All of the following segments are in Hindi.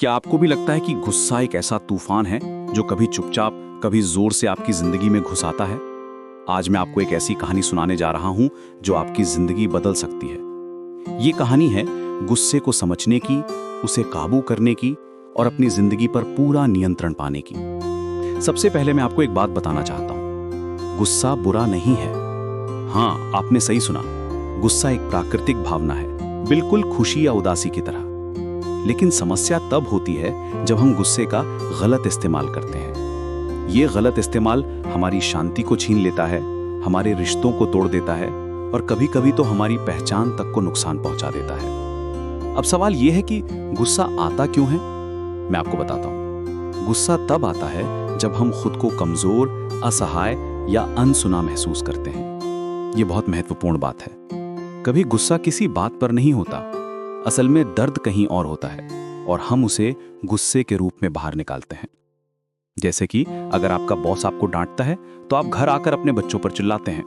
क्या आपको भी लगता है कि गुस्सा एक ऐसा तूफान है जो कभी चुपचाप कभी जोर से आपकी जिंदगी में घुस आता है? आज मैं आपको एक ऐसी कहानी सुनाने जा रहा हूं जो आपकी जिंदगी बदल सकती है। ये कहानी है गुस्से को समझने की, उसे काबू करने की और अपनी जिंदगी पर पूरा नियंत्रण पाने की। सबसे पहले मैं आपको एक बात बताना चाहता हूं, गुस्सा बुरा नहीं है। हाँ, आपने सही सुना, गुस्सा एक प्राकृतिक भावना है, बिल्कुल खुशी या उदासी की तरह। लेकिन समस्या तब होती है जब हम गुस्से का गलत इस्तेमाल करते हैं। ये गलत इस्तेमाल हमारी शांति को छीन लेता है, हमारे रिश्तों को तोड़ देता है और कभी-कभी तो हमारी पहचान तक को नुकसान पहुंचा देता है। अब सवाल यह है कि गुस्सा आता क्यों है? मैं आपको बताता हूं। गुस्सा तब आता है जब हम खुद को कमजोर, असहाय या अनसुना महसूस करते हैं। ये बहुत महत्वपूर्ण बात है। कभी गुस्सा किसी बात पर नहीं होता, असल में दर्द कहीं और होता है और हम उसे गुस्से के रूप में बाहर निकालते हैं। जैसे कि अगर आपका बॉस आपको डांटता है तो आप घर आकर अपने बच्चों पर चिल्लाते हैं।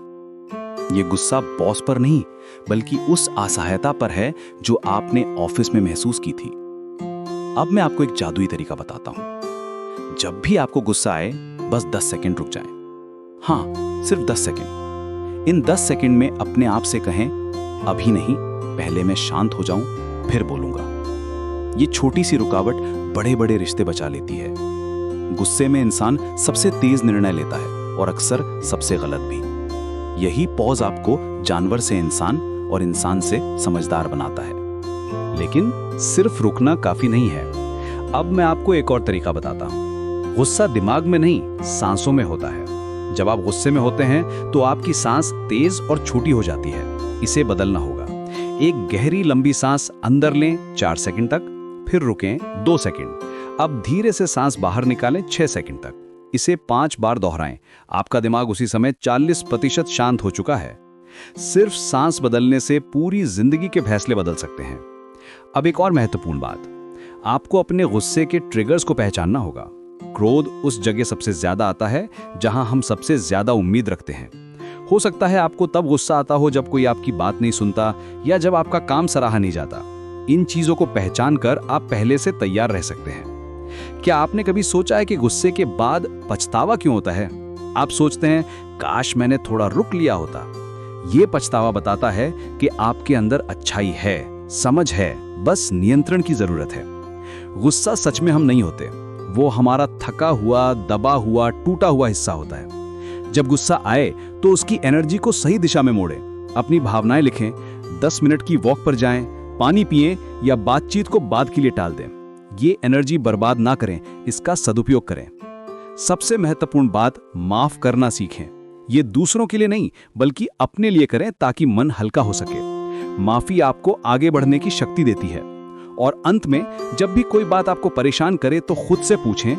ये गुस्सा बॉस पर नहीं, बल्कि उस असहायता पर है जो आपने ऑफिस में महसूस की थी। अब मैं आपको एक जादुई तरीका बताता हूं। जब भी आपको गुस्सा आए, बस 10 सेकंड रुक जाएं। हाँ, सिर्फ 10 सेकंड। इन 10 सेकंड में अपने आप से कहें, अभी नहीं, पहले मैं शांत हो जाऊं, फिर बोलूंगा। ये छोटी सी रुकावट बड़े बड़े रिश्ते बचा लेती है। गुस्से में इंसान सबसे तेज निर्णय लेता है और अक्सर सबसे गलत भी। यही पॉज आपको जानवर से इंसान और इंसान से समझदार बनाता है। लेकिन सिर्फ रुकना काफी नहीं है। अब मैं आपको एक और तरीका बताता हूं। गुस्सा दिमाग में नहीं, सांसों में होता है। जब आप गुस्से में होते हैं तो आपकी सांस तेज और छोटी हो जाती है। इसे बदलना होगा। एक गहरी लंबी सांस अंदर लें 4 सेकंड तक, फिर रुकें 2 सेकंड। अब धीरे से सांस बाहर निकालें 6 सेकंड तक। इसे 5 बार दोहराएं। आपका दिमाग उसी समय 40% शांत हो चुका है। सिर्फ सांस बदलने से पूरी जिंदगी के फैसले बदल सकते हैं। अब एक और महत्वपूर्ण बात, आपको अपने गुस्से के ट्रिगर्स को पहचानना होगा। क्रोध उस जगह सबसे ज्यादा आता है जहां हम सबसे ज्यादा उम्मीद रखते हैं। हो सकता है आपको तब गुस्सा आता हो जब कोई आपकी बात नहीं सुनता या जब आपका काम सराहा नहीं जाता। इन चीजों को पहचान कर आप पहले से तैयार रह सकते हैं। क्या आपने कभी सोचा है कि गुस्से के बाद पछतावा क्यों होता है? आप सोचते हैं, काश मैंने थोड़ा रुक लिया होता। ये पछतावा बताता है कि आपके अंदर अच्छाई है, समझ है, बस नियंत्रण की जरूरत है। गुस्सा सच में हम नहीं होते, वो हमारा थका हुआ, दबा हुआ, टूटा हुआ हिस्सा होता है। जब गुस्सा आए तो उसकी एनर्जी को सही दिशा में मोड़ें। अपनी भावनाएं लिखें, 10 मिनट की वॉक पर जाएं, पानी पिएं या बातचीत को बाद के लिए टाल दें। ये एनर्जी बर्बाद ना करें, इसका सदुपयोग करें। सबसे महत्वपूर्ण बात, माफ करना सीखें। ये दूसरों के लिए नहीं, बल्कि अपने लिए करें ताकि मन हल्का हो सके। माफी आपको आगे बढ़ने की शक्ति देती है। और अंत में, जब भी कोई बात आपको परेशान करे तो खुद से पूछें,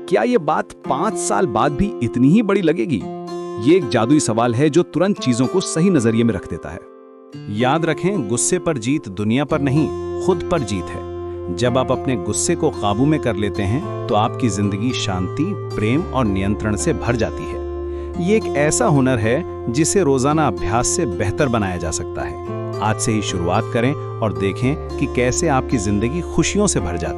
क्या ये बात 5 साल बाद भी इतनी ही बड़ी लगेगी? ये एक जादुई सवाल है जो तुरंत चीजों को सही नजरिए में रख देता है। याद रखें, गुस्से पर जीत दुनिया पर नहीं, खुद पर जीत है। जब आप अपने गुस्से को काबू में कर लेते हैं तो आपकी जिंदगी शांति, प्रेम और नियंत्रण से भर जाती है। ये एक ऐसा हुनर है जिसे रोजाना अभ्यास से बेहतर बनाया जा सकता है। आज से ही शुरुआत करें और देखें कि कैसे आपकी जिंदगी खुशियों से भर जाती है।